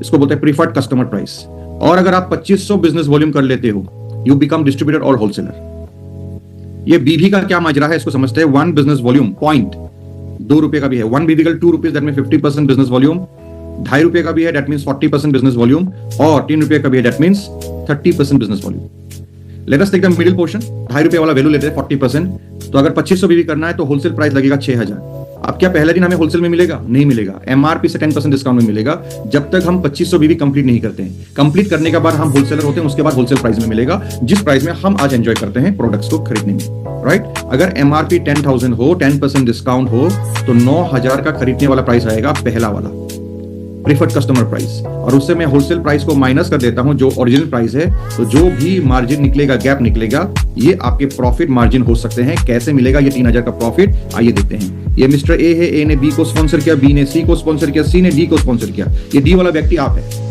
इसको बोलते हैं प्रीफर्ड कस्टमर प्राइस। और अगर आप 2500 बिजनेस वॉल्यूम कर लेते हो, यू बिकम डिस्ट्रीब्यूटर और होलसेलर। ये बीवी का क्या माजरा है इसको समझते हैं। 1 बिजनेस वॉल्यूम पॉइंट 2 रुपए का भी है, 1 बीवी का 2 rupees, that mean 50% business volume. 2.5 रुपए का भी है, दैट मीन्स 40% बिजनेस वॉल्यूम। और 3 रुपए का भी है, that means 30% business volume. Let us take the middle portion. 2.5 रुपए वाला वैल्यू लेते हैं 40%। तो अगर 2500 बीवी करना है तो होलसेल प्राइस लगेगा 6000। अब क्या पहले दिन हमें होलसेल में मिलेगा? नहीं मिलेगा, एमआरपी से 10% डिस्काउंट में मिलेगा जब तक हम 2500 बीवी कंप्लीट नहीं करते हैं। कंप्लीट करने के बाद हम होलसेलर होते हैं, उसके बाद होलसेल प्राइस में मिलेगा, जिस प्राइस में हम आज एंजॉय करते हैं प्रोडक्ट्स को खरीदने में, राइट। अगर एमआरपी 10,000 हो, 10% डिस्काउंट हो, तो 9000 का खरीदने वाला प्राइस आएगा पहला वाला, प्रीफर्ड कस्टमर प्राइस। और उससे मैं होलसेल प्राइस को माइनस कर देता हूं जो ओरिजिनल प्राइस है। तो जो भी मार्जिन निकलेगा, गैप निकलेगा, ये आपके प्रॉफिट मार्जिन हो सकते हैं। कैसे मिलेगा ये 3000 का प्रॉफिट, आइए देखते हैं। ये मिस्टर ए है, ए ने बी को स्पॉन्सर किया, बी ने सी को स्पॉन्सर किया, सी ने डी को स्पॉन्सर किया। ये डी वाला व्यक्ति आप है,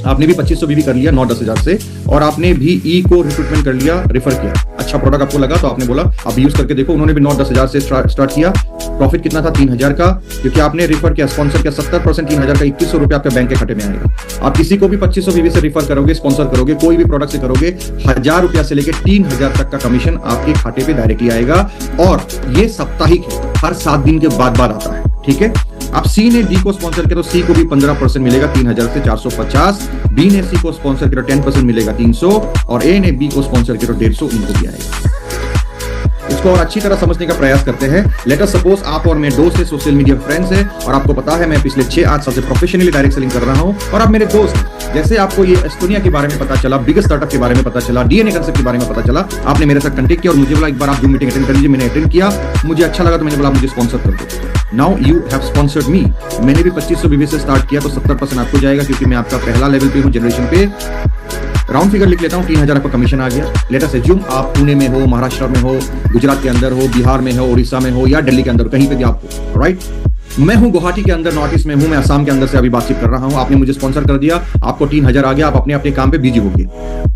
आपने भी 2500 बीवी कर लिया 9-10 हजार से, और आपने भी ई को रिक्रूटमेंट कर लिया, रेफर किया। अच्छा प्रोडक्ट आपको लगा तो आपने बोला आप यूज करके देखो। उन्होंने भी 9-10 हजार से स्टार्ट किया। प्रॉफिट कितना था? 3000 का, क्योंकि आपने रेफर किया, स्पॉन्सर किया। 70% 3000 का 2100 रुपए आपके बैंक के खाते में आएगा। आप किसी को भी 2500 बीवी से रेफर करोगे, स्पॉन्सर करोगे, कोई भी प्रोडक्ट से करोगे, 1000 रुपया से लेकर 3000 तक का कमीशन आपके खाते पे डायरेक्टली आएगा। और ये साप्ताहिक है, हर 7 दिन के बाद आता है, ठीक है। अब सी ने डी को स्पॉन्सर किया तो सी को भी 15% मिलेगा, 3000 से 450। बी ने सी को स्पॉन्सर किया तो 10% मिलेगा, 300। और ए ने बी को स्पॉन्सर किया तो 150 इनको भी आएगा। इसको और अच्छी तरह समझने का प्रयास करते हैं। लेट अस सपोज आप और मैं दोस्त है, सोशल मीडिया फ्रेंड्स है, और आपको पता है मैं पिछले 6-8 साल से प्रोफेशनली डायरेक्ट सेलिंग कर रहा हूं, और आप मेरे दोस्त हैं। जैसे आपको ये एस्टोनिया के बारे में पता चला, बिग स्टार्टअप के बारे में पता चला, डीएनए कांसेप्ट के बारे में पता चला, आपने मेरे साथ कांटेक्ट किया और मुझे बोला एक बार आप जूम मीटिंग अटेंड कर लीजिए। मैंने अटेंड किया, मुझे अच्छा लगा तो मैंने बोला मुझे स्पॉन्सर कर दो। नाउ यू हैव स्पॉन्सर्ड मी। मैंने भी 2500 बीवी से स्टार्ट किया तो 70% आपको जाएगा, क्योंकि मैं आपका पहला लेवल पे हूं, जनरेशन पे। राउंड फिगर लिख लेता हूं, 3000 आपका कमीशन आ गया। लेट अस अज्यूम आप पुणे में हो, महाराष्ट्र में हो, गुजरात के अंदर हो, बिहार में हो, उड़ीसा में हो, या दिल्ली के अंदर, कहीं पे भी आप हो, राइट। मैं हूं गुवाहाटी के अंदर, नॉर्थ ईस्ट में हूं, मैं असम के अंदर से अभी बातचीत कर रहा हूं। आपने मुझे स्पॉन्सर कर दिया, आपको 3000 आ गया, आप अपने अपने काम पे बिजी हो गए।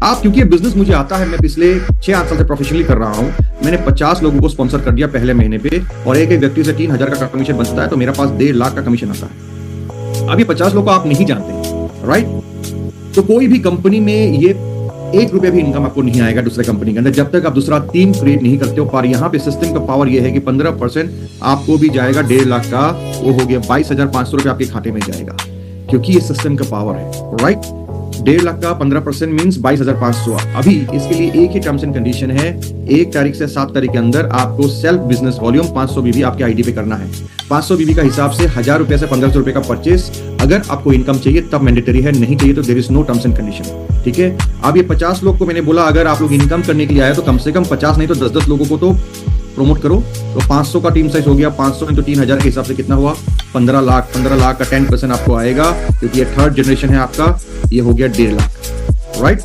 आप, क्योंकि ये बिजनेस मुझे आता है, मैं पिछले 6-8 साल से प्रोफेशनली कर रहा हूं, मैंने 50 लोगों को स्पॉन्सर कर दिया पहले महीने पे, और एक एक व्यक्ति से 3000 का कमीशन बचता है, तो मेरे पास 1.5 लाख का कमीशन आता है। अब ये 50 लोग को आप नहीं जानते, राइट। तो कोई भी कंपनी में ये 1 रुपया भी इनकम आपको नहीं आएगा दूसरे कंपनी के अंदर, जब तक आप दूसरा टीम क्रिएट नहीं करते हो। पर यहाँ पे सिस्टम का पावर ये है कि 15% आपको भी जाएगा, 1.5 लाख का वो हो गया 22,500 रुपए आपके खाते में जाएगा, क्योंकि ये सिस्टम का पावर है, राइट। 1.5 लाख का 15% मीन्स 22,500। अभी इसके लिए एक ही टर्म्स एंड कंडीशन है, 1 तारीख से 7 तारीख के अंदर आपको सेल्फ बिजनेस वॉल्यूम 500 बीवी आपके आईडी पे करना है। 500 बीवी का हिसाब से 1000 रुपए से 1500 रुपए का परचेस। अगर आपको इनकम चाहिए तब मैंडेटरी है, नहीं चाहिए तो there is no terms and condition, ठीक है। अब ये 50 लोग को मैंने बोला अगर आप लोग इनकम करने के लिए आए तो कम से कम 50 नहीं तो 10-10 लोगों को तो प्रमोट करो। तो 500 का टीम साइज हो गया, 500 into 3000 के हिसाब से कितना हुआ? 15 लाख। 15 लाख का 10% आपको आएगा, क्योंकि ये 3rd जनरेशन है आपका, ये हो गया 1.5 लाख, राइट।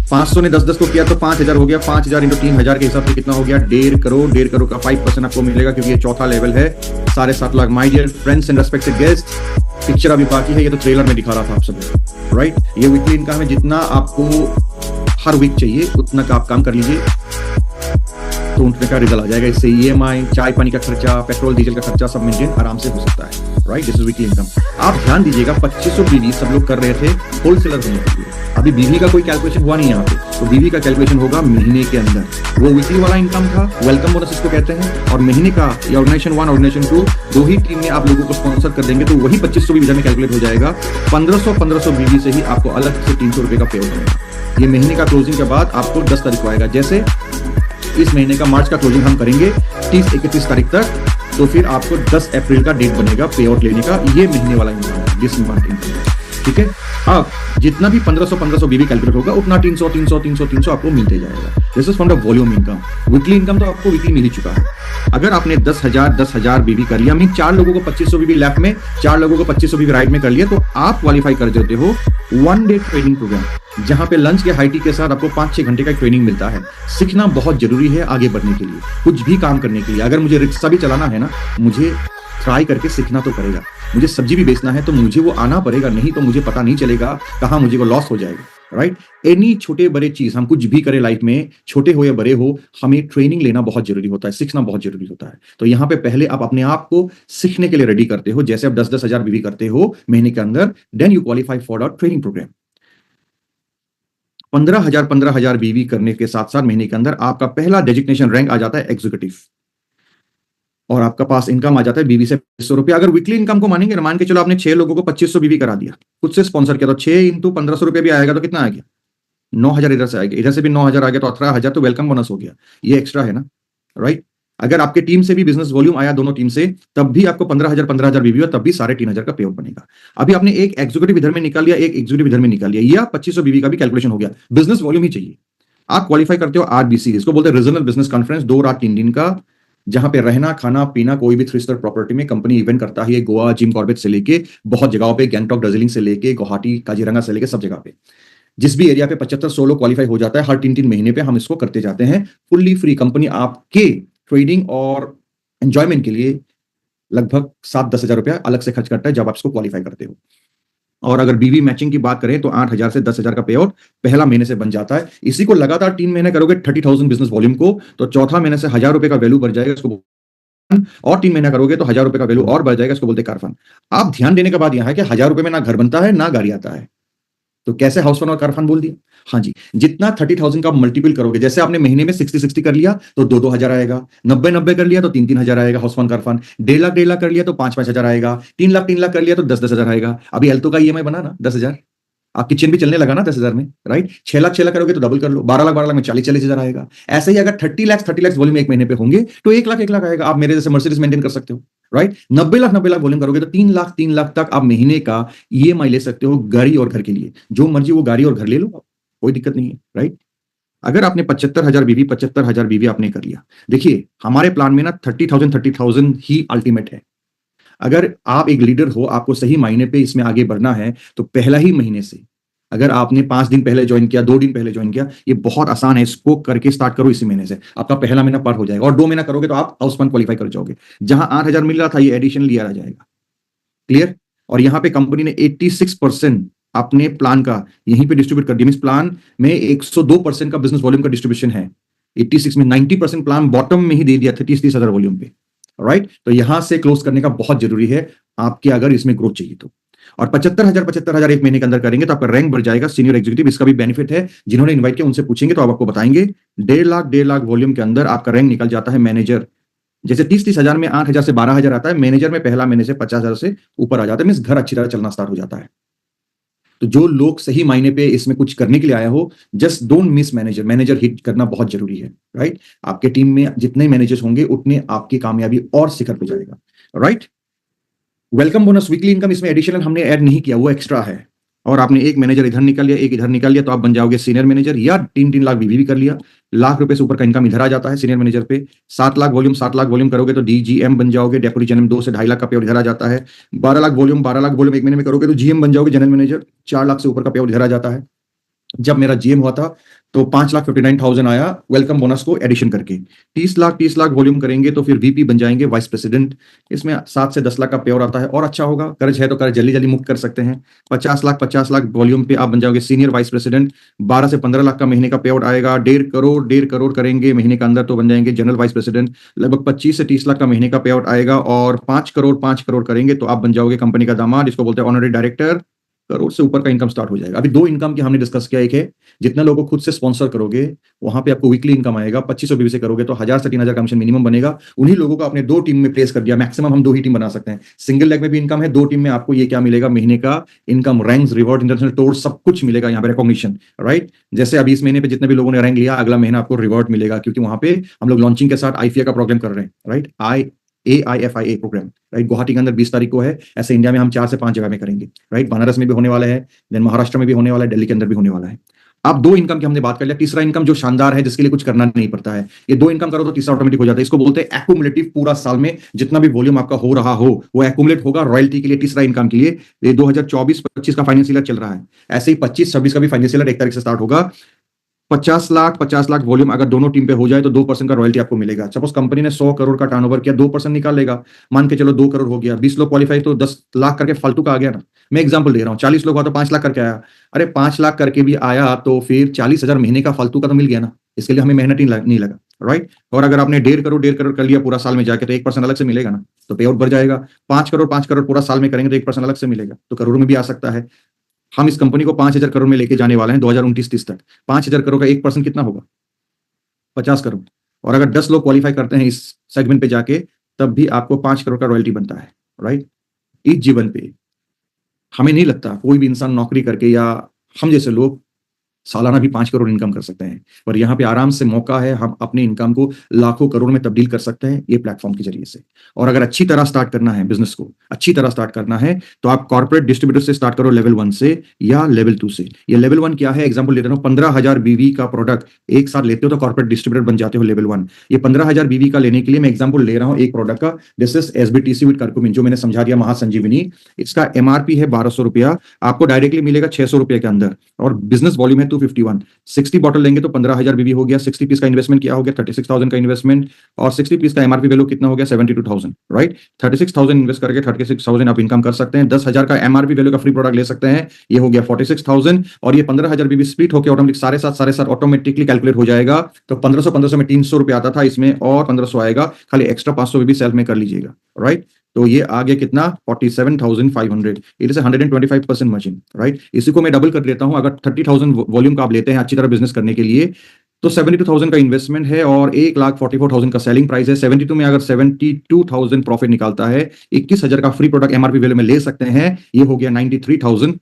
500 ने 10-10 को किया तो 5000 हो गया। 5000 into 3000 के हिसाब से कितना हो गया? 1.5 करोड़। 1.5 करोड़ का 5% आपको मिलेगा, क्योंकि ये 4था लेवल है। 7.5 lakh. My dear friends and respected guest, picture अभी बाकी है, ये तो ट्रेलर में दिखा रहा था आप सब, राइट। ये वीकली इनकम है, जितना आपको हर वीक चाहिए उतना का आप काम कर लीजिए तो उतने का रिजल्ट आ जाएगा। इससे ईएमआई, चाय पानी का खर्चा, पेट्रोल डीजल का खर्चा सब मेंटेन आराम से हो सकता है, right. This is weekly income. आप ध्यान दीजिएगा, 2500 बीवी सब लोग कर रहे थे होलसेलर होने के लिए। अभी बीवी का कोई कैलकुलेशन हुआ नहीं यहाँ पे, तो बीवी का कैलकुलेशन होगा महीने के अंदर। वो वीकली वाला इनकम था, वेलकम बोनस इसको कहते हैं, और महीने का या ऑर्गेनाइजेशन 1 ऑर्गेनाइजेशन 2 दो ही टीम में आप लोगों को स्पॉन्सर कर देंगे तो वही 2500 बीवी में कैलकुलेट हो जाएगा। 1500 बीवी से ही आपको अलग से 300 रुपए का पे होगा। ये महीने का क्लोजिंग के बाद आपको 10 तारीख को आएगा। जैसे इस महीने का मार्च का क्लोजिंग हम करेंगे 30-31 तारीख तक, तो फिर आपको 10 अप्रैल का डेट बनेगा पे आउट लेने का। ये महीने वाला इनकम है, दिस मंथ इनकम, ठीक है। अब जितना भी 1500 बीवी कैलकुलेट होगा उतना 300 आपको मिलते जाएगा। This is from the volume income. Weekly income तो आपको वीकली मिल ही चुका है। अगर आपने 10,000 बीवी कर लिया, मीन 4 लोगों को 2500 बीवी लेफ्ट में, 4 लोगों को 2500 बीवी राइट में कर लिया, तो आप क्वालिफाई कर जाते हो 1 डे ट्रेनिंग प्रोग्राम, जहां पे लंच के हाई टी के साथ आपको 5-6 घंटे का ट्रेनिंग मिलता है। सीखना बहुत जरूरी है आगे बढ़ने के लिए, कुछ भी काम करने के लिए। अगर मुझे रिक्शा भी चलाना है ना, मुझे ट्राई करके सीखना तो पड़ेगा। मुझे सब्जी भी बेचना है तो मुझे वो आना पड़ेगा, नहीं तो मुझे पता नहीं चलेगा कहाँ मुझे वो लॉस हो जाएगा, राइट। एनी छोटे बड़े चीज हम कुछ भी करें लाइफ में, छोटे हो या बड़े हो, हमें ट्रेनिंग लेना बहुत जरूरी होता है, सीखना बहुत जरूरी होता है। तो यहाँ पे पहले आप अपने आप को सीखने के लिए रेडी करते हो, जैसे आप 10-10 हजार बीवी करते हो महीने के अंदर, then you qualify for a training program. 15,000 BV करने के साथ साथ महीने के अंदर आपका पहला डेजिग्नेशन रैंक आ जाता है एग्जीक्यूटिव, और आपका पास इनकम आ जाता है बीवी से 2500 रुपया। अगर वीकली इनकम को मानेंगे, मान के चलो आपने 6 लोगों को 2500 बीवी करा दिया, खुद से स्पॉन्सर किया, तो 6 इंटू 1500 रुपया भी आएगा, तो कितना आ गया? 9,000 इधर से आएगा, इधर से भी 9,000 आ गया, तो 18,000 तो वेलकम बोनस हो गया, ये एक्स्ट्रा है ना, राइट। अगर आपके टीम से भी बिजनेस वॉल्यूम आया, दोनों टीम से, तब भी आपको 15,000 बीवी हुआ, तब भी 3,500 का पे आउट बनेगा। अभी आपने एक एग्जीक्यूटिव इधर में निकाल लिया, एक एग्जीक्यूटिव इधर में निकाल लिया, या 2500 बीवी का भी कैलकुलेशन हो गया, बिजनेस वॉल्यूम ही चाहिए। आप क्वालिफाई करते हो आरबीसी, इसको बोलते हैं रीजनल बिजनेस कॉन्फ्रेंस, 2 रात 3 दिन का, जहां पे रहना खाना पीना कोई भी 3 स्टार प्रॉपर्टी में कंपनी इवेंट करता है, गोवा जिम कॉर्बेट से लेके बहुत जगहों पे, गैंगटॉक दार्जिलिंग से लेके गुवाहाटी काजीरंगा से लेके सब जगह पे, जिस भी एरिया पे 75-100 लोग क्वालिफाई हो जाता है, हर 3-3 महीने पे हम इसको करते जाते हैं, फुल्ली फ्री। कंपनी आपके ट्रेडिंग और एंजॉयमेंट के लिए लगभग 7-10 हजार रुपया अलग से खर्च करता है जब आप इसको क्वालिफाई करते हो। और अगर बीवी मैचिंग की बात करें तो 8,000 से 10,000 का पे आउट पहला महीने से बन जाता है। इसी को लगातार 3 महीने करोगे 30,000 बिजनेस वॉल्यूम को, तो चौथा महीने से 1,000 रुपए का वैल्यू बढ़ जाएगा, इसको, और 3 महीना करोगे तो 1,000 रुपए का वैल्यू और बढ़ जाएगा, इसको बोलते हैं कार फंड। आप ध्यान देने का बात यह है कि 1,000 रुपए में ना घर बनता है ना गाड़ी आता है, तो कैसे हाउस फंड और कार फंड बोल दिया? हाँ जी, जितना 30,000 का मल्टीपल करोगे, जैसे आपने महीने में 60-60 कर लिया तो 2-2 हजार आएगा, 90-90 कर लिया तो 3-3 हजार आएगा house fund car fund, 1.5 lakh कर लिया तो 5-5 हजार आएगा, 3 लाख कर लिया तो 10-10 हजार आएगा। अभी एल्टो का ईएमआई बना ना 10,000, आप किचन भी चलने लगा ना 10,000 में, राइट। 6 लाख करोगे तो डबल कर लो, 12 लाख में 40 हजार आएगा। ऐसे ही अगर 30 लाख वॉल्यूम एक महीने पे होंगे तो 1 लाख आएगा। आप मेरे जैसे मर्सिडीज मेंटेन कर सकते हो, राइट। 90 लाख वॉल्यूम करोगे तो 3 लाख तक आप महीने का ईएमआई ले सकते हो, गाड़ी और घर के लिए। जो मर्जी वो गाड़ी और घर ले लो, कोई दिक्कत नहीं है, राइट। अगर आपने 75,000 बीवी आपने कर लिया, देखिए हमारे प्लान में ना 30,000 ही अल्टीमेट है। अगर आप एक लीडर हो, आपको सही मायने पे इसमें आगे बढ़ना है, तो पहला ही महीने से, अगर आपने 5 दिन पहले ज्वाइन किया, 2 दिन पहले ज्वाइन किया, ये बहुत आसान है, इसको करके स्टार्ट करो इसी महीने से, आपका पहला महीना पार हो जाएगा। और 2 महीना करोगे तो आप हाउस फंड क्वालिफाई कर जाओगे, जहां 8,000 मिल रहा था ये एडिशन लिया आ जाएगा, क्लियर। और यहाँ पे कंपनी ने 86% अपने प्लान का यहीं पे डिस्ट्रीब्यूट कर दिया। इस प्लान में 102% का बिजनेस वॉल्यूम का डिस्ट्रीब्यूशन है, 86 में 90% प्लान बॉटम में ही दे दिया था 30 हजार वॉल्यूम पे, राइट। तो यहां से क्लोज करने का बहुत जरूरी है आपके, अगर इसमें ग्रोथ चाहिए तो। और 75,000 एक महीने के अंदर करेंगे तो आपका रैंक बढ़ जाएगा सीनियर एग्जीक्यूटिव। इसका भी बेनिफिट है, जिन्होंने इन्वाइट किया उनसे पूछेंगे तो आप आपको बताएंगे। 1.5 लाख वॉल्यूम के अंदर आपका रैंक निकल जाता है मैनेजर। जैसे 30 हजार में 8,000 से 12,000 आता है, मैनेजर में पहला महीने से 50,000 से ऊपर आ जाता है, मींस घर अच्छी तरह चलना स्टार्ट हो जाता है। तो जो लोग सही मायने पे इसमें कुछ करने के लिए आया हो, just don't miss manager. Manager hit करना बहुत जरूरी है, राइट। आपके टीम में जितने मैनेजर्स होंगे उतने आपकी कामयाबी और शिखर पे जाएगा, right. Welcome bonus weekly income इसमें एडिशनल हमने ऐड नहीं किया, वो एक्स्ट्रा है। और आपने एक मैनेजर इधर निकाल लिया, एक इधर निकाल लिया, तो आप बन जाओगे सीनियर मैनेजर। या 3-3 लाख बीवी भी कर लिया, लाख रुपए से ऊपर का इनकम इधर आ जाता है सीनियर मैनेजर पे। 7 लाख वॉल्यूम करोगे तो डीजीएम बन जाओगे, डेप्यूटी जनरल। 2 से 2.5 लाख का पे इधर आ जाता है। 12 लाख वॉल्यूम एक महीने में करोगे तो जीएम बन जाओगे, जनरल मैनेजर। 4 लाख से ऊपर का पे इधर आ जाता है। जब मेरा जीएम हुआ था तो 5,59,000 आया वेलकम बोनस को एडिशन करके। 30 लाख वॉल्यूम करेंगे तो फिर वीपी बन जाएंगे, वाइस प्रेसिडेंट। इसमें 7 से 10 लाख का पेयर आता है, और अच्छा होगा। कर्ज है तो कर्ज जल्दी मुक्त कर सकते हैं। 50 लाख वॉल्यूम पे आप बन जाओगे सीनियर वाइस प्रेसिडेंट। 12 से 15 लाख का महीने का पे आउट आएगा। 1.5 करोड़ करेंगे महीने के अंदर तो बन जाएंगे जनरल वाइस प्रेसिडेंट। लगभग 25 से 30 लाख का महीने का पे आउट आएगा। और 5 करोड़ करेंगे तो आप बन जाओगे कंपनी का दामाद, जिसको बोलते हैं ऑनरेरी डायरेक्टर। करोड़ से ऊपर का इनकम स्टार्ट हो जाएगा। अभी 2 इनकम की हमने डिस्कस किया। एक है जितना लोगों को खुद से स्पॉन्सर करोगे वहां पे आपको वीकली इनकम आएगा। 2500 बीवी से करोगे तो 1,000 से 3,000 कमीशन मिनिमम बनेगा। उन्हीं लोगों को आपने 2 टीम में प्लेस कर दिया। मैक्सिमम हम 2 ही टीम बना सकते हैं। सिंगल लेग में भी इनकम है, 2 टीम में आपको ये क्या मिलेगा, महीने का income, ranks, reward, international tour, सब कुछ मिलेगा यहाँ पे, रिकॉग्निशन, राइट। जैसे अभी इस महीने पे जितने भी लोगों ने रैंक लिया, अगला महीना आपको रिवॉर्ड मिलेगा, क्योंकि वहां पे हम लोग लॉन्चिंग के साथ आईफीए का प्रोग्राम कर रहे हैं, राइट। AIFIA प्रोग्राम, राइट। गुवाहाटी के अंदर 20 तारीख को है। ऐसे इंडिया में हम 4 से 5 जगह में करेंगे, राइट। बनारस में भी होने वाला है, देन महाराष्ट्र में भी होने वाला है, दिल्ली के अंदर भी होने वाला है। अब 2 इनकम की हमने बात कर लिया। तीसरा इनकम जो शानदार है, जिसके लिए कुछ करना नहीं पड़ता है। ये 2 इनकम करो तो तीसरा ऑटोमेटिक हो जाता है। इसको बोलते हैं एक्यूमुलेटिव। पूरा साल में जितना भी वॉल्यूम आपका हो रहा हो वो एक्यूमुलेट होगा रॉयल्टी के लिए, तीसरा इनकम के लिए। ये 2024-25 का फाइनेंशियल ईयर चल रहा है। ऐसे ही 25-26 का भी फाइनेंशियल ईयर 1 तारीख से स्टार्ट होगा। 50 लाख वॉल्यूम अगर दोनों टीम पे हो जाए तो 2% का रॉयल्टी आपको मिलेगा। सपोज कंपनी ने 100 करोड़ का टर्नओवर किया, 2% निकाल लेगा। मान के चलो 2 करोड़ हो गया, 20 लोग क्वालिफाई तो 10 लाख करके फालतू का आ गया ना। मैं एग्जांपल दे रहा हूँ, 40 लोग हुआ तो 5 लाख करके आया। अरे 5 लाख करके भी आया तो फिर 40,000 महीने का फालतू का तो मिल गया ना। इसके लिए हमें मेहनत नहीं लगा, राइट। और अगर आपने 1.5 करोड़ कर लिया पूरा साल में जाके तो 1% अलग से मिलेगा ना, तो पे आउट बढ़ जाएगा। 5 करोड़ पूरा साल में करेंगे तो 1% अलग से मिलेगा, तो करोड़ों में भी आ सकता है। हम इस कंपनी को 5,000 करोड़ में लेके जाने वाले हैं 2029-30 तक। 5,000 करोड़ का 1% कितना होगा? 50 करोड़। और अगर 10 लोग क्वालिफाई करते हैं इस सेगमेंट पे जाके, तब भी आपको 5 करोड़ का रॉयल्टी बनता है, राइट। इस जीवन पे हमें नहीं लगता कोई भी इंसान नौकरी करके या हम जैसे लोग सालाना भी 5 करोड़ इनकम कर सकते हैं। और यहाँ पे आराम से मौका है, हम अपने इनकम को लाखों करोड़ में तब्दील कर सकते हैं ये प्लेटफॉर्म के जरिए से। और अगर अच्छी तरह स्टार्ट करना है बिजनेस को, अच्छी तरह स्टार्ट करना है तो आप कॉर्पोरेट डिस्ट्रीब्यूटर से स्टार्ट करो, लेवल 1 से या लेवल 2 से। ये लेवल 1 क्या है? एग्जाम्पल लेते हो, 15,000 बीवी का प्रोडक्ट एक साथ लेते हो तो कॉर्पोरेट डिस्ट्रीब्यूटर बन जाते हो लेवल 1। ये 15,000 बीवी का लेने के लिए मैं एग्जाम्पल ले रहा हूँ एक प्रोडक्ट का। दिस इज एसबीटीसी विद कर्कुमिन, जो मैंने समझा दिया, महासंजीवनी। इसका एमआरपी है 1,200 रुपया, आपको डायरेक्टली मिलेगा 600 रुपये के अंदर। और बिजनेस वॉल्यूम है 251। 60 बॉटल लेंगे तो 15,000 बीवी हो गया। 60 पीस का इन्वेस्टमेंट क्या हो गया? 36,000 का इन्वेस्टमेंट। और 60 पीस का एमआरपी वैल्यू कितना हो गया? 72,000, राइट। 36,000 इन्वेस्ट करके 36,000 आप इनकम कर सकते हैं। 10,000 का एमआरपी वैल्यू का फ्री प्रोडक्ट ले सकते हैं, ये हो गया 46,000। और ये 15,000 बीवी स्प्लिट होकर ऑटोमेटिक 7.5 ऑटोमेटिकली कैलकुलेट हो जाएगा। तो 1500 में 300 रुपए आता था, इसमें और 1500 आएगा, खाली एक्स्ट्रा 500 बीवी सेल्फ में कर लीजिएगा, राइट। तो ये आ गया कितना? 47,500। It is 125% margin, right. इसी को मैं डबल कर लेता हूं, अगर 30,000 वॉल्यूम का आप लेते हैं अच्छी तरह बिजनेस करने के लिए, तो 72,000 का इन्वेस्टमेंट है और 1,44,000 का सेलिंग प्राइस है। 72 में अगर 72,000 प्रॉफिट निकालता है, 21,000 का फ्री प्रोडक्ट एमआरपी वैल्यू में ले सकते हैं, ये हो गया 93,000,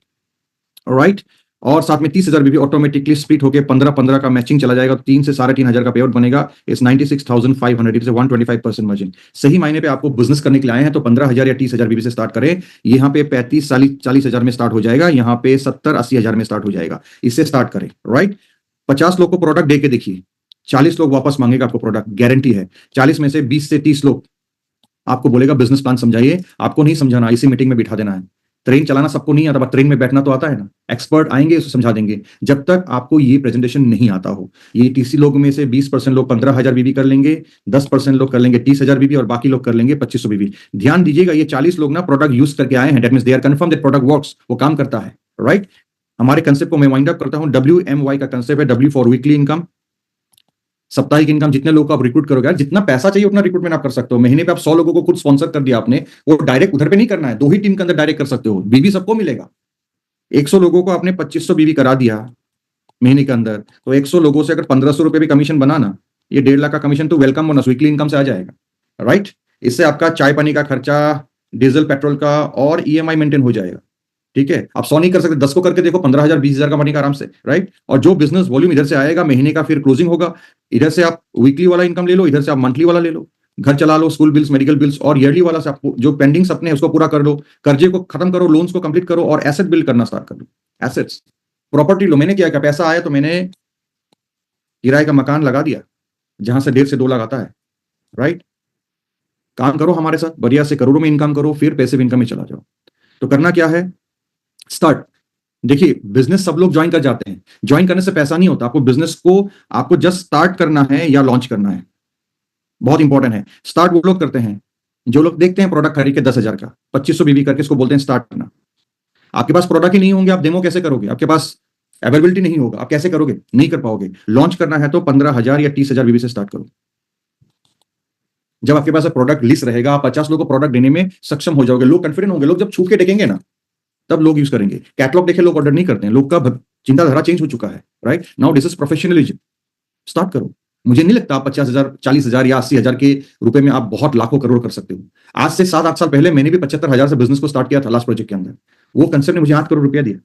राइट। और साथ में 30,000 भी ऑटोमेटिकली स्प्लिट होकर 15-15 का मैचिंग चला जाएगा, तो 3 से 3,500 का पेआउट बनेगा। इस 96,500 से 125% मार्जिन। सही मायने पे आपको बिजनेस करने के लिए आए हैं तो 15,000 या 30,000 बीबी से स्टार्ट करें। यहाँ पे 35-40,000 में स्टार्ट हो जाएगा, यहाँ पे 70-80,000 में स्टार्ट हो जाएगा। इससे स्टार्ट करें, राइट। 50 लोग को प्रोडक्ट दे के देखिए, 40 लोग वापस मांगेगा आपको प्रोडक्ट, गारंटी है। 40 में से 20 से 30 लोग आपको बोलेगा बिजनेस प्लान समझाइए, आपको नहीं समझाना, इसी मीटिंग में बिठा देना है। ट्रेन चलाना सबको नहीं आता, बट ट्रेन में बैठना तो आता है ना। एक्सपर्ट आएंगे, उसको समझा देंगे। जब तक आपको ये प्रेजेंटेशन नहीं आता हो, ये टीसी लोग में से 20% लोग 15,000 बीबी कर लेंगे, 10% लोग कर लेंगे 30,000 बीबी और बाकी लोग कर लेंगे 2,500 बीबी। ध्यान दीजिएगा, ये 40 लोग ना प्रोडक्ट यूज करके आए हैं, that means they are confirm that product works, वो काम करता है, राइट। हमारे कंसेप्ट को मैं वाइंड अप करता हूं। WMY का कंसेप्ट है, W फॉर वीकली इनकम, साप्ताहिक इनकम। जितने लोग को आप रिक्रूट करोगे, जितना पैसा चाहिए उतना रिक्रूटमेंट आप कर सकते हो। महीने पे आप 100 लोगों को खुद स्पॉन्सर कर दिया आपने, वो डायरेक्ट उधर पे नहीं करना है, 2 ही टीम के अंदर डायरेक्ट कर सकते हो, बीवी सबको मिलेगा। 100 लोगों को आपने 2,500 बीवी करा दिया महीने के अंदर, तो 100 लोगों से अगर 1,500 रुपए भी कमीशन बनाना, ये 1.5 लाख का कमीशन तो वेलकम बोनस वीकली इनकम से आ जाएगा, राइट। इससे आपका चाय पानी का खर्चा, डीजल पेट्रोल का और ईएमआई मेंटेन हो जाएगा, ठीक है। आप 100 नहीं कर सकते, 10 को करके देखो, 15,000 20,000 का बनेगा आराम से, राइट। और जो बिजनेस वॉल्यूम इधर से आएगा महीने का, फिर क्लोजिंग होगा, इधर से आप वीकली वाला इनकम ले लो, इधर से आप मंथली वाला ले लो, घर चला लो, स्कूल बिल्स, मेडिकल बिल्स। और ईयरली वाला से आप जो पेंडिंग सपने हैं उसको पूरा कर लो, कर्जे को खत्म करो, लोन्स को कंप्लीट करो और एसेट बिल्ड करना स्टार्ट कर लो। एसेट्स, प्रॉपर्टी लो। मैंने क्या किया, पैसा आया तो मैंने किराए का मकान लगा दिया, जहां से 1.5 से 2 लाख आता है, राइट। काम करो हमारे साथ, बढ़िया से करोड़ों में इनकम करो, फिर पैसिव इनकम में चला जाओ। तो करना क्या है, स्टार्ट। देखिए, बिजनेस सब लोग ज्वाइन कर जाते हैं, ज्वाइन करने से पैसा नहीं होता। आपको बिजनेस को आपको जस्ट स्टार्ट करना है या लॉन्च करना है, बहुत इंपॉर्टेंट है। स्टार्ट वो लोग करते हैं जो लोग देखते हैं प्रोडक्ट खरीद के 10,000 का 2,500 बीवी करके, इसको बोलते हैं स्टार्ट करना। आपके पास प्रोडक्ट ही नहीं होंगे, आप डेमो कैसे करोगे? आपके पास अवेलेबिलिटी नहीं होगा, आप कैसे करोगे? नहीं कर पाओगे। लॉन्च करना है तो 15,000 या 30,000 बीवी से स्टार्ट करो। जब आपके पास प्रोडक्ट लिस्ट रहेगा, आप 50 लोगों को प्रोडक्ट देने में सक्षम हो जाओगे, लोग कॉन्फिडेंट होंगे। लोग जब छू के देखेंगे ना, तब लोग यूज करेंगे। कैटलॉग देखे लोग ऑर्डर नहीं करते हैं, लोग का चिंताधारा चेंज हो चुका है, right. Now this is professionalism. Start करो। मुझे नहीं लगता आप 50,000, 40,000 या 80,000 के रुपए में आप बहुत लाखों करोड़ कर सकते हो। आज से 7-8 साल पहले मैंने भी 75,000 से बिजनेस को स्टार्ट किया था लास्ट प्रोजेक्ट के अंदर। वो कंसेप्ट ने मुझे 8 करोड़ रुपया दिया।